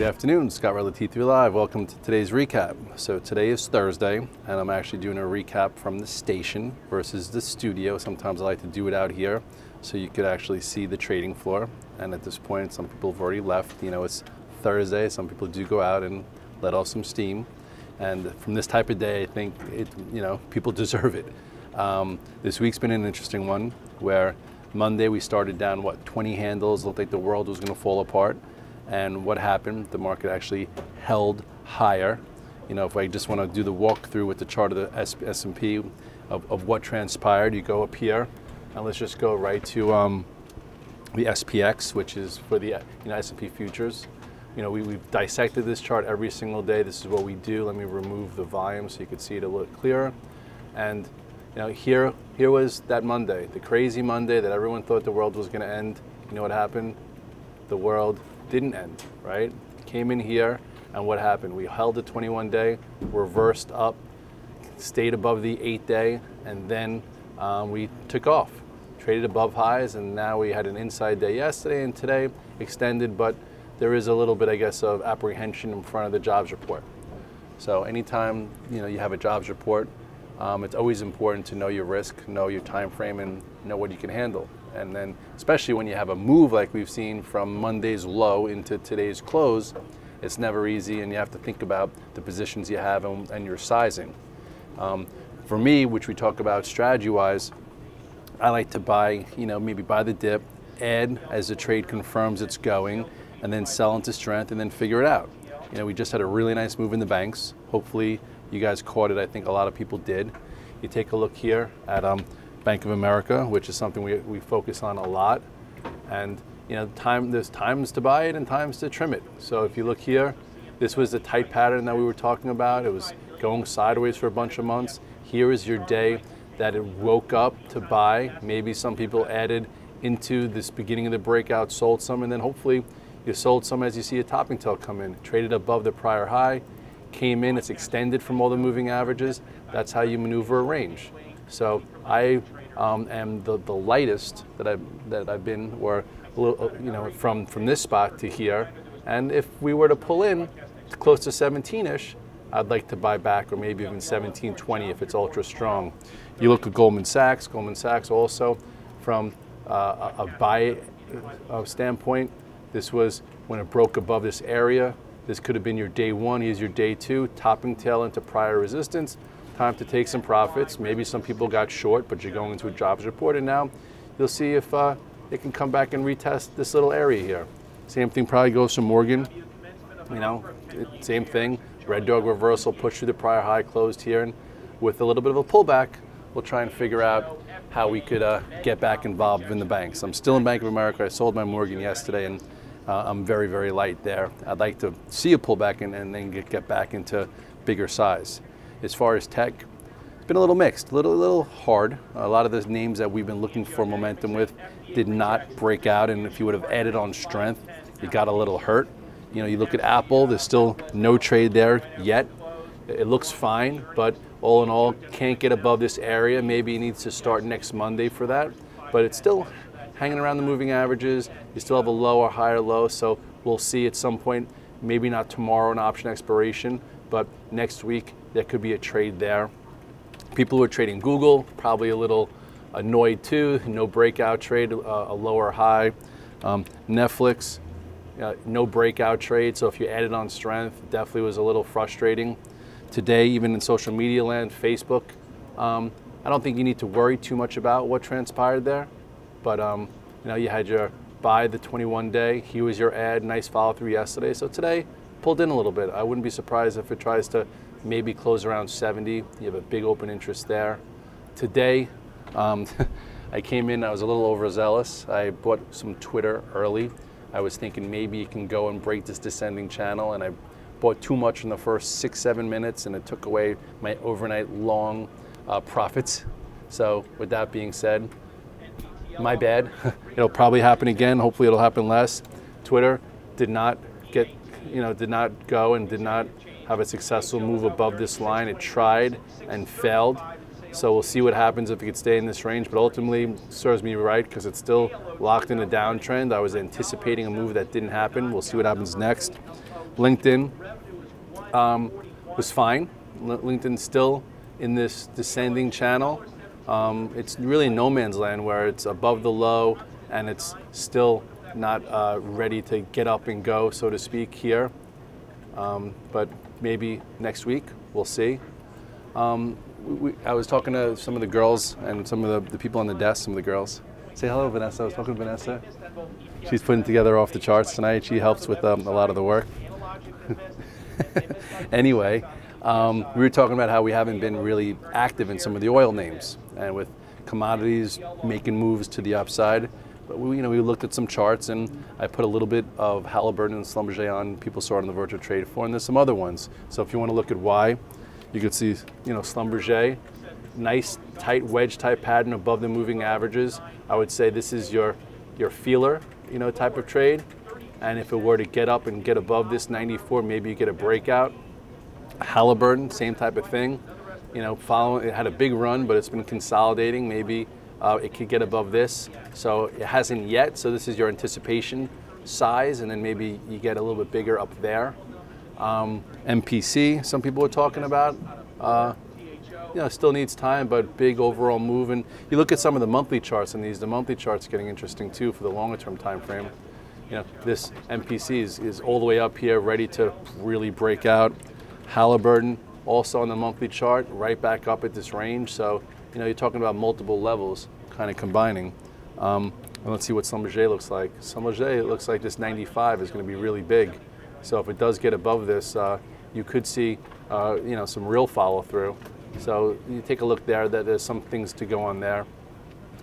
afternoon, Scott Redler T3 Live. Welcome to today's recap. So today is Thursday, and I'm actually doing a recap from the station versus the studio. Sometimes I like to do it out here so you could actually see the trading floor. And at this point, some people have already left. You know, it's Thursday. Some people do go out and let off some steam. And from this type of day, I think people deserve it. This week's been an interesting one where Monday we started down 20 handles. Looked like the world was going to fall apart. And what happened? The market actually held higher. You know, if I just want to do the walkthrough with the chart of the S&P of what transpired, you go up here, and let's just go right to the SPX, which is for the S&P futures. You know, we've dissected this chart every single day. This is what we do. Let me remove the volume so you can see it a little clearer. And you know, here was that Monday, the crazy Monday that everyone thought the world was going to end. You know what happened? The world didn't end, right? Came in here, and what happened? We held the 21-day, reversed up, stayed above the 8-day, and then we took off. Traded above highs, and now we had an inside day yesterday, and today extended, but there is a little bit, I guess, of apprehension in front of the jobs report. So anytime you have a jobs report, it's always important to know your risk, know your time frame, and know what you can handle. And then, especially when you have a move like we've seen from Monday's low into today's close, it's never easy, and you have to think about the positions you have and your sizing. For me, which we talk about strategy-wise, I like to buy, maybe buy the dip, add as the trade confirms it's going, and then sell into strength, and then figure it out. You know, we just had a really nice move in the banks. Hopefully, you guys caught it. I think a lot of people did. You take a look here at Bank of America, which is something we focus on a lot. And there's times to buy it and times to trim it. So if you look here, this was the tight pattern that we were talking about. It was going sideways for a bunch of months. Here is your day that it woke up to buy. Maybe some people added into this beginning of the breakout, sold some, and then hopefully you sold some as you see a topping tail come in. Traded above the prior high, came in, it's extended from all the moving averages. That's how you maneuver a range. So I am the lightest that I've been, or a little, from this spot to here. And if we were to pull in close to 17-ish, I'd like to buy back, or maybe even 17.20 if it's ultra strong. You look at Goldman Sachs. Goldman Sachs also, from a buy standpoint, this was when it broke above this area. This could have been your day one. Here's your day two, topping tail into prior resistance. Time to take some profits. Maybe some people got short, but you're going into a jobs report, and now you'll see if it can come back and retest this little area here. Same thing probably goes for Morgan. Same thing. Red dog reversal, push through the prior high, closed here, and with a little bit of a pullback, we'll try and figure out how we could get back involved in the banks. I'm still in Bank of America. I sold my Morgan yesterday, and I'm very, very light there. I'd like to see a pullback and then get back into bigger size. As far as tech, it's been a little mixed, a little hard. A lot of the names that we've been looking for momentum with did not break out, and if you would have added on strength, it got a little hurt. You look at Apple, there's still no trade there yet. It looks fine, but all in all, can't get above this area. Maybe it needs to start next Monday for that, but it's still hanging around the moving averages. You still have a low or higher low, so we'll see at some point, maybe not tomorrow an option expiration, but next week there could be a trade there. People who are trading Google, probably a little annoyed too. No breakout trade, a lower high. Netflix, no breakout trade, so if you added on strength, definitely was a little frustrating. Today, even in social media land, Facebook, I don't think you need to worry too much about what transpired there. But you had your buy the 21-day. Here was your add, nice follow through yesterday. So today, pulled in a little bit. I wouldn't be surprised if it tries to maybe close around 70. You have a big open interest there. Today, I came in, I was a little overzealous. I bought some Twitter early. I was thinking maybe it can go and break this descending channel, and I bought too much in the first 6-7 minutes, and it took away my overnight long profits. So with that being said, my bad. It'll probably happen again. Hopefully it'll happen less. Twitter did not go and did not have a successful move above this line. It tried and failed. So we'll see what happens if it could stay in this range, but ultimately serves me right because it's still locked in a downtrend. I was anticipating a move that didn't happen. We'll see what happens next. LinkedIn was fine. LinkedIn's still in this descending channel. It's really no man's land where it's above the low and it's still not ready to get up and go, so to speak, here. But maybe next week, we'll see. I was talking to some of the girls and some of the people on the desk, some of the girls. Say hello, Vanessa. I was talking to Vanessa. She's putting together off the charts tonight. She helps with a lot of the work. Anyway, we were talking about how we haven't been really active in some of the oil names, and with commodities making moves to the upside. But we looked at some charts, and I put a little bit of Halliburton and Schlumberger on. People saw it on the virtual trade floor, and there's some other ones. So if you want to look at why, you could see, Schlumberger, nice tight wedge type pattern above the moving averages. I would say this is your feeler, type of trade. And if it were to get up and get above this 94, maybe you get a breakout. Halliburton, same type of thing. It had a big run, but it's been consolidating. Maybe it could get above this. So it hasn't yet. So this is your anticipation size, and then maybe you get a little bit bigger up there. MPC, some people are talking about. Still needs time, but big overall move. And you look at some of the monthly charts, and the monthly charts are getting interesting too for the longer term time frame. This MPC is all the way up here, ready to really break out. Halliburton, also on the monthly chart, right back up at this range. So, you're talking about multiple levels kind of combining. And let's see what Schlumberger looks like. Schlumberger, it looks like this 95 is going to be really big. So if it does get above this, you could see, some real follow through. So you take a look there. That there's some things to go on there.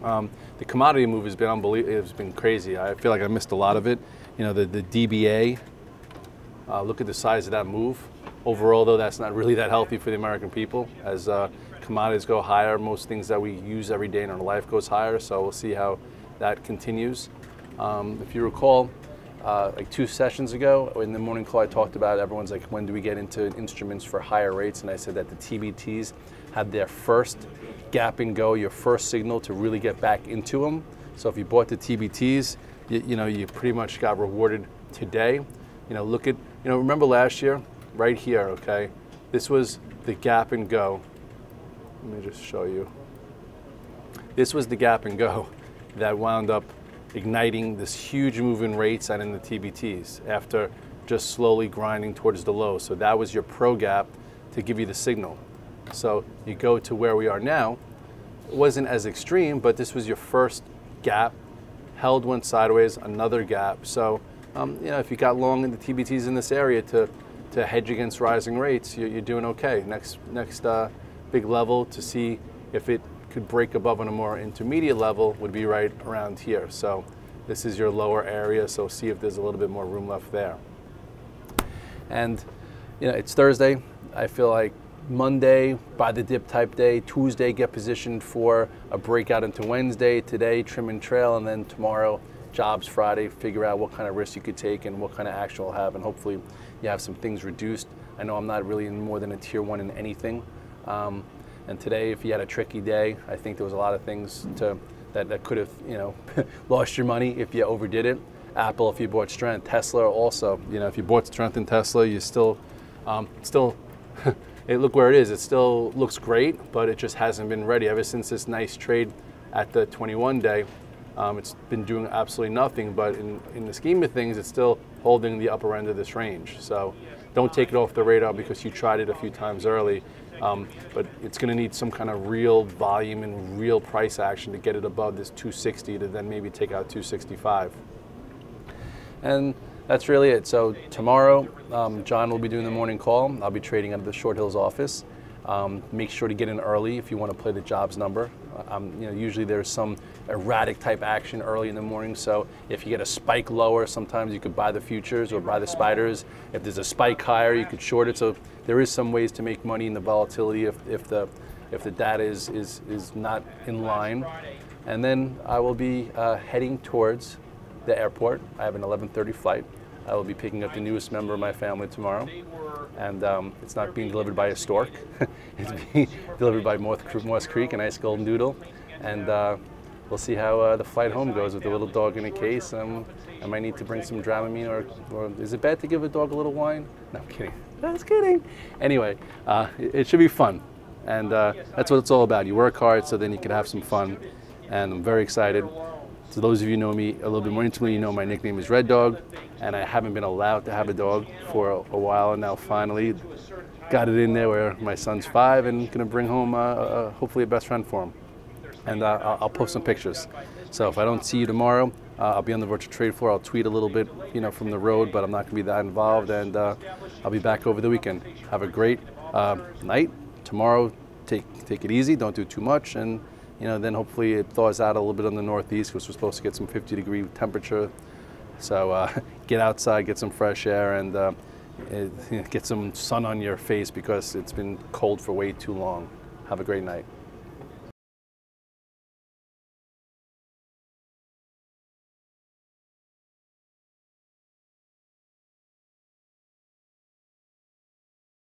The commodity move has been unbelievable. It's been crazy. I feel like I missed a lot of it. The DBA. Look at the size of that move. Overall, though, that's not really that healthy for the American people. As commodities go higher, most things that we use every day in our life goes higher. So we'll see how that continues. If you recall, like 2 sessions ago in the morning call, I talked about everyone's like, when do we get into instruments for higher rates? And I said that the TBTs had their first gap and go, your first signal to really get back into them. So if you bought the TBTs, you pretty much got rewarded today. Look at, remember last year, right here, okay? This was the gap and go. Let me just show you. This was the gap and go that wound up igniting this huge move in rates and in the TBTs after just slowly grinding towards the low. So that was your pro gap to give you the signal. So you go to where we are now. It wasn't as extreme, but this was your first gap, held, went sideways, another gap. So if you got long in the TBTs in this area to hedge against rising rates, you're doing okay. Next big level to see if it could break above on a more intermediate level would be right around here. So this is your lower area, so see if there's a little bit more room left there. And it's Thursday. I feel like Monday, buy the dip type day. Tuesday, get positioned for a breakout into Wednesday. Today, trim and trail, and then tomorrow, jobs Friday, figure out what kind of risk you could take and what kind of action you'll have, and hopefully you have some things reduced. I know I'm not really in more than a tier 1 in anything. And today, if you had a tricky day, I think there was a lot of things that could have, lost your money if you overdid it. Apple, if you bought strength. Tesla also, if you bought strength in Tesla, you still, look where it is. It still looks great, but it just hasn't been ready. Ever since this nice trade at the 21 day, it's been doing absolutely nothing, but in the scheme of things, it's still holding the upper end of this range. So don't take it off the radar because you tried it a few times early. But it's going to need some kind of real volume and real price action to get it above this 260 to then maybe take out 265. And that's really it. So tomorrow, John will be doing the morning call. I'll be trading out of the Short Hills office. Make sure to get in early if you want to play the jobs number. Usually there's some erratic type action early in the morning. So if you get a spike lower, sometimes you could buy the futures or buy the spiders. If there's a spike higher, you could short it. So there is some ways to make money in the volatility if the data is not in line. And then I will be heading towards the airport. I have an 11:30 flight. I will be picking up the newest member of my family tomorrow. And it's not being delivered by a stork. It's being delivered by Morse Creek, a nice golden doodle. And we'll see how the flight home goes with the little dog in a case. I might need to bring some Dramamine, or is it bad to give a dog a little wine? No, I'm kidding. I was kidding. Anyway, it should be fun, and that's what it's all about. You work hard so then you can have some fun, and I'm very excited. So those of you who know me a little bit more intimately, you know my nickname is Red Dog, and I haven't been allowed to have a dog for a while, and now finally got it in there where my son's 5 and gonna bring home hopefully a best friend for him. And I'll post some pictures. So if I don't see you tomorrow, I'll be on the virtual trade floor. I'll tweet a little bit, from the road, but I'm not gonna be that involved, and I'll be back over the weekend. Have a great night. Tomorrow, take it easy, don't do too much, and then hopefully it thaws out a little bit on the northeast because we're supposed to get some 50-degree temperature. So get outside, get some fresh air, and get some sun on your face because it's been cold for way too long. Have a great night.